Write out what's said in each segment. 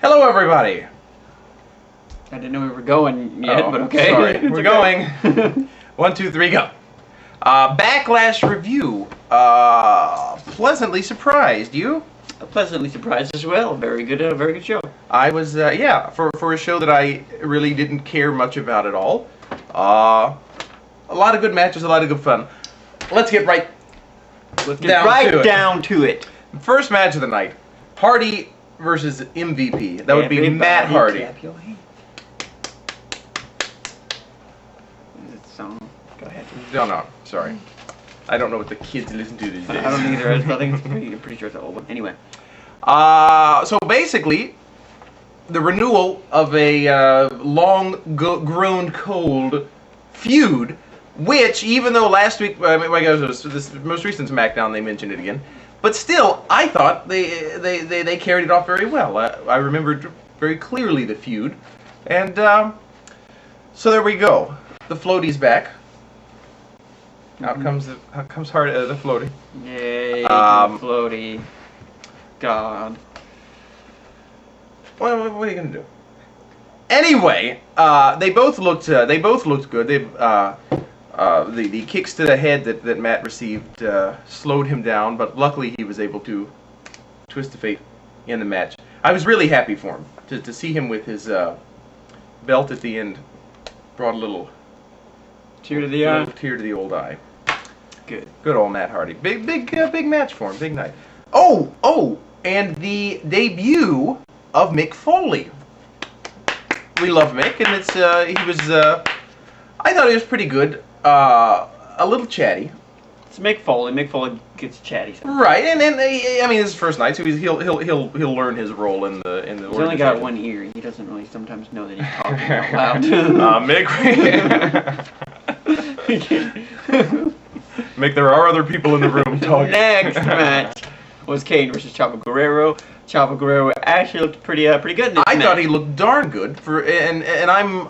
Hello, everybody. I didn't know we were going yet, but okay. Sorry. We're going. 1, 2, 3, go. Backlash review. Pleasantly surprised. You? Pleasantly surprised as well. Very good show. I was, yeah, for a show that I really didn't care much about at all. A lot of good matches, a lot of good fun. Let's get right down to it. First match of the night. Hardy versus MVP. That would be Matt Hardy. Go ahead. No, sorry. I don't know what the kids listen to these days. I don't either. I think it's pretty sure it's an old one. Anyway. So basically, the renewal of a long-grown cold feud, which, even though last week, I guess this most recent SmackDown, they mentioned it again, but still, I thought they carried it off very well. I remembered very clearly the feud, and so there we go. The floaty's back. Out comes the floaty. Yay, floaty. God. What are you gonna do? Anyway, they both looked good. The kicks to the head that Matt received slowed him down, but luckily he was able to twist the fate in the match. I was really happy for him to see him with his belt at the end. Brought a little tear to the eye. Tear to the old eye. Good old Matt Hardy. Big match for him. Big night. Oh, and the debut of Mick Foley. We love Mick, and it's he was. I thought he was pretty good. A little chatty. It's Mick Foley. Mick Foley gets chatty. Sometimes. Right, and I mean, this is his first night, so he'll learn his role in the. He's only got one ear. He doesn't really sometimes know that he's talking out loud. Mick. Mick, there are other people in the room talking. Next match was Kane versus Chavo Guerrero. Chavo Guerrero actually looked pretty good in this match. I thought he looked darn good and I'm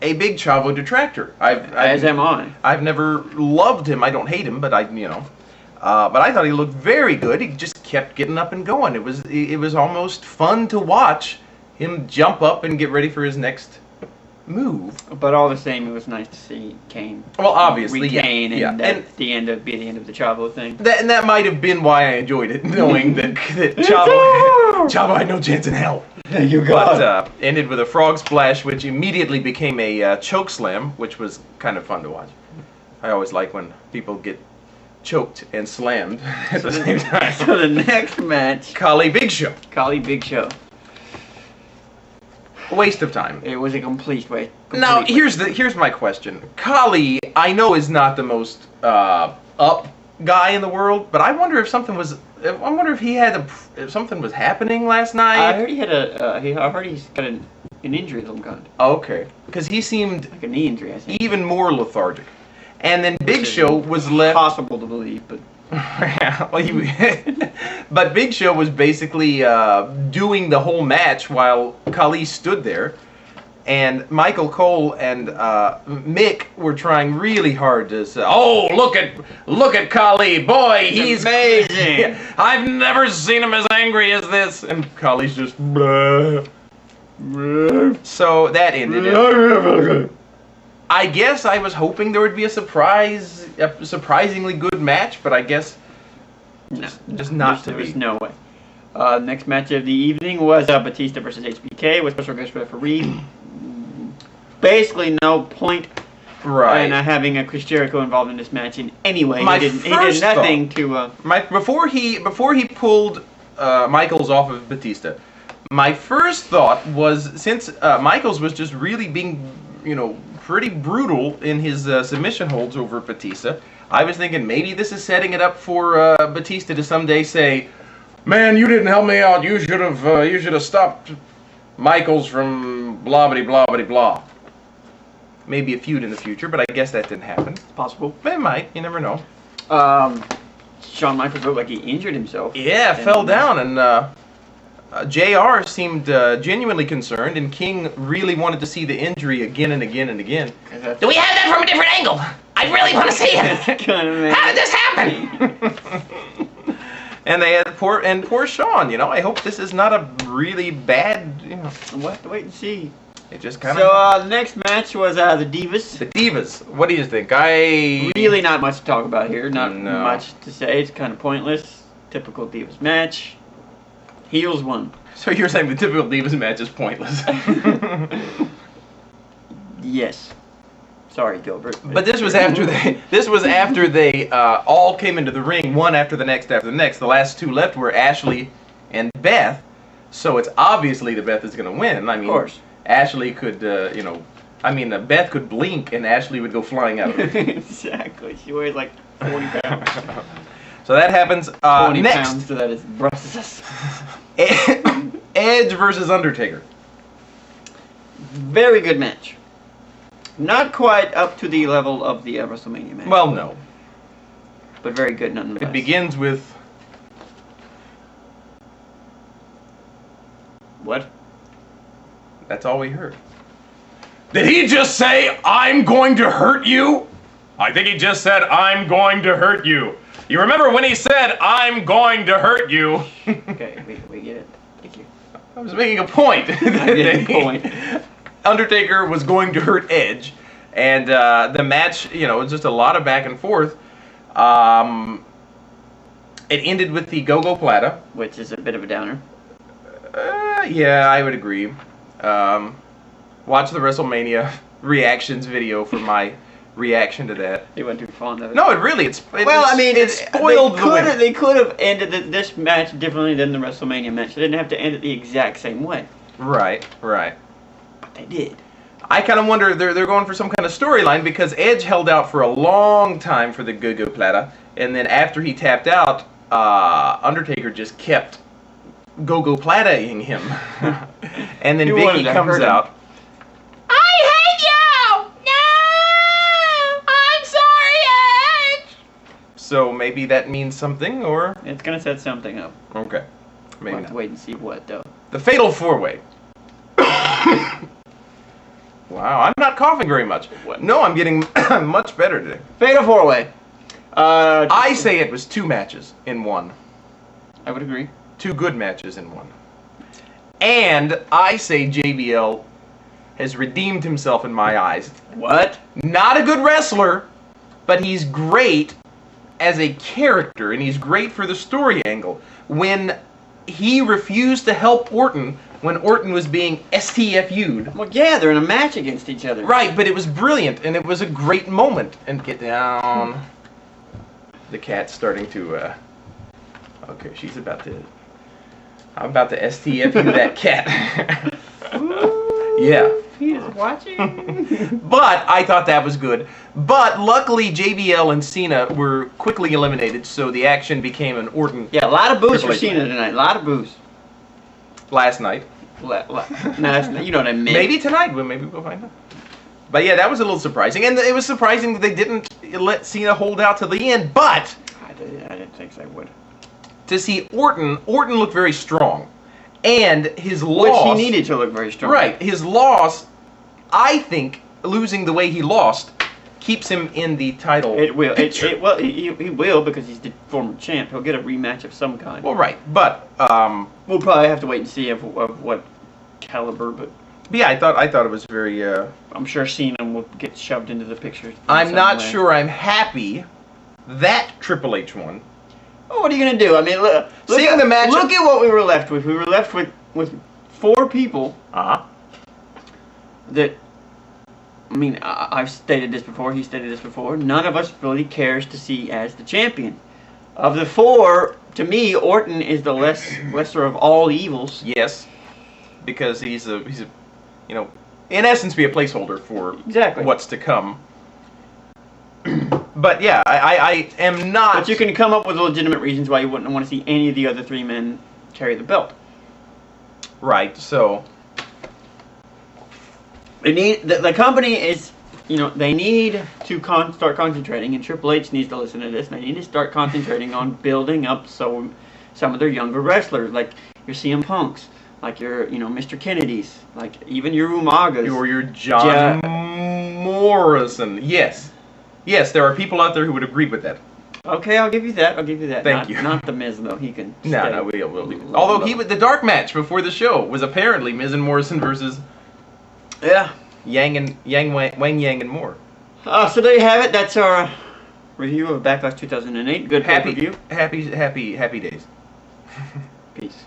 a big Chavo detractor. As am I. I've never loved him. I don't hate him, but but I thought he looked very good. He just kept getting up and going. It was almost fun to watch him jump up and get ready for his next move. But all the same, it was nice to see Kane. Well, obviously, retain yeah. And at the end of the Chavo thing. That might have been why I enjoyed it, knowing that Chavo had no chance in hell. You got But ended with a frog splash, which immediately became a choke slam, which was kind of fun to watch. I always like when people get choked and slammed at the same time. So the next match, Khali Big Show. A waste of time. It was a complete waste. Now here's my question. Khali, I know, is not the most up guy in the world, but I wonder if something was. I wonder if he had if something was happening last night. I heard he had I heard he's got an injury of some kind. Okay, because he seemed like a knee injury, I think. Even more lethargic. And then Big Show was left. Possible to believe, but. But Big Show was basically doing the whole match while Khali stood there, and Michael Cole and Mick were trying really hard to say, "Oh, look at Khali, boy, he's amazing! I've never seen him as angry as this." And Khali's just, bleh. So that ended it. I guess I was hoping there would be a surprisingly good match, but I guess just not to be. There's no way. Next match of the evening was Batista versus HBK with special guest referee. Basically, no point in having a Chris Jericho involved in this match in any way. He did nothing to. Before he pulled Michaels off of Batista, my first thought was, since Michaels was just really being, pretty brutal in his submission holds over Batista, I was thinking maybe this is setting it up for Batista to someday say, "Man, you didn't help me out. You should have stopped Michaels from blah blah blah blah." Maybe a feud in the future, but I guess that didn't happen. It's possible. It might. You never know. Shawn Michaels looked like he injured himself. Yeah, fell down, and JR seemed genuinely concerned, and King really wanted to see the injury again and again and again. Do we have that from a different angle? I really want to see it. How did this happen? And they had poor Sean. I hope this is not a really bad. We'll have to wait and see. It just kind of. So the next match was the Divas. The Divas. What do you think? Really not much to talk about here. Not No. much to say. It's kind of pointless. Typical Divas match. Heels won. So you're saying the typical Divas match is pointless? Yes. Sorry, Gilbert. But this was after they all came into the ring, one after the next after the next. The last two left were Ashley and Beth. So it's obviously that Beth is going to win. I mean, Of course. Ashley could, Beth could blink and Ashley would go flying out of the ring. Exactly. She weighs like 40 pounds. So that happens 20 next. pounds, so that is breasts. Edge versus Undertaker. Very good match. Not quite up to the level of the WrestleMania match. Well, no. But very good nonetheless. It begins with... What? That's all we heard. Did he just say, "I'm going to hurt you"? I think he just said, "I'm going to hurt you." You remember when he said, "I'm going to hurt you"? Okay, we get it. Thank you. I was making a point. I get the point. Undertaker was going to hurt Edge, and the match, was just a lot of back and forth. It ended with the Go-Go Plata. Which is a bit of a downer. Yeah, I would agree. Watch the WrestleMania reactions video for my reaction to that. They went too fond of it. No, it spoiled the win. They could have ended this match differently than the WrestleMania match. They didn't have to end it the exact same way. Right. But they did. I kind of wonder, they're going for some kind of storyline because Edge held out for a long time for the Go-Go Plata, and then after he tapped out, Undertaker just kept Go-Go Plata-ing him. And then You Big wanted E to comes hurt him. out. I hate you! No! I'm sorry, Edge! So maybe that means something, or... It's gonna set something up. Okay. We'll Maybe have to not. wait and see what though. The Fatal 4-Way. Wow, I'm not coughing very much. What? No, I'm getting much better today. Fatal 4-Way. I say it was 2 matches in one. I would agree. 2 good matches in one. And I say JBL has redeemed himself in my eyes. What? Not a good wrestler, but he's great as a character, and he's great for the story angle. When he refused to help Orton when Orton was being STFU'd. Well, yeah, they're in a match against each other. Right, but it was brilliant, and it was a great moment. And get down. The cat's starting to, okay, she's about to... I'm about to STFU that cat. Yeah. He is watching. But I thought that was good. But luckily, JBL and Cena were quickly eliminated, so the action became an Orton Yeah, a lot of booze for Triple H Cena tonight. A lot of booze. last night. You know what I mean. Maybe tonight. Maybe we'll find out. But yeah, that was a little surprising. And it was surprising that they didn't let Cena hold out to the end. But I didn't think they would. to see Orton looked very strong. And his loss... Which he needed to look very strong. Right. His loss, I think, losing the way he lost, keeps him in the title It will. picture. Well, he will because he's the former champ. He'll get a rematch of some kind. Well, right. But, We'll probably have to wait and see of what caliber, but yeah, I thought it was very... I'm sure Cena will get shoved into the picture. I'm not some way. sure I'm happy that Triple H won. Well, what are you gonna do? I mean, look Seeing the match- Look at what we were left with. We were left with 4 people Uh-huh. that. I mean, I've stated this before. He stated this before. None of us really cares to see as the champion. Of the 4, to me, Orton is the lesser of all evils. Yes. Because he's a in essence be a placeholder for Exactly. what's to come. But yeah, I am not... But you can come up with legitimate reasons why you wouldn't want to see any of the other 3 men carry the belt. Right, so... They need the company is, they need to start concentrating, and Triple H needs to listen to this. And they need to start concentrating on building up some of their younger wrestlers, like your CM Punks, like your Mr. Kennedys, like even your Umagas. Or your John Morrison. Yes. Yes, there are people out there who would agree with that. Okay, I'll give you that. Thank Not, you. Not the Miz though. He can. No, stay. no, we'll. Although the dark match before the show was apparently Miz and Morrison versus Yeah. Wang Yang and more. So there you have it. That's our review of Backlash 2008. Good pay-per-view. Happy days. Peace.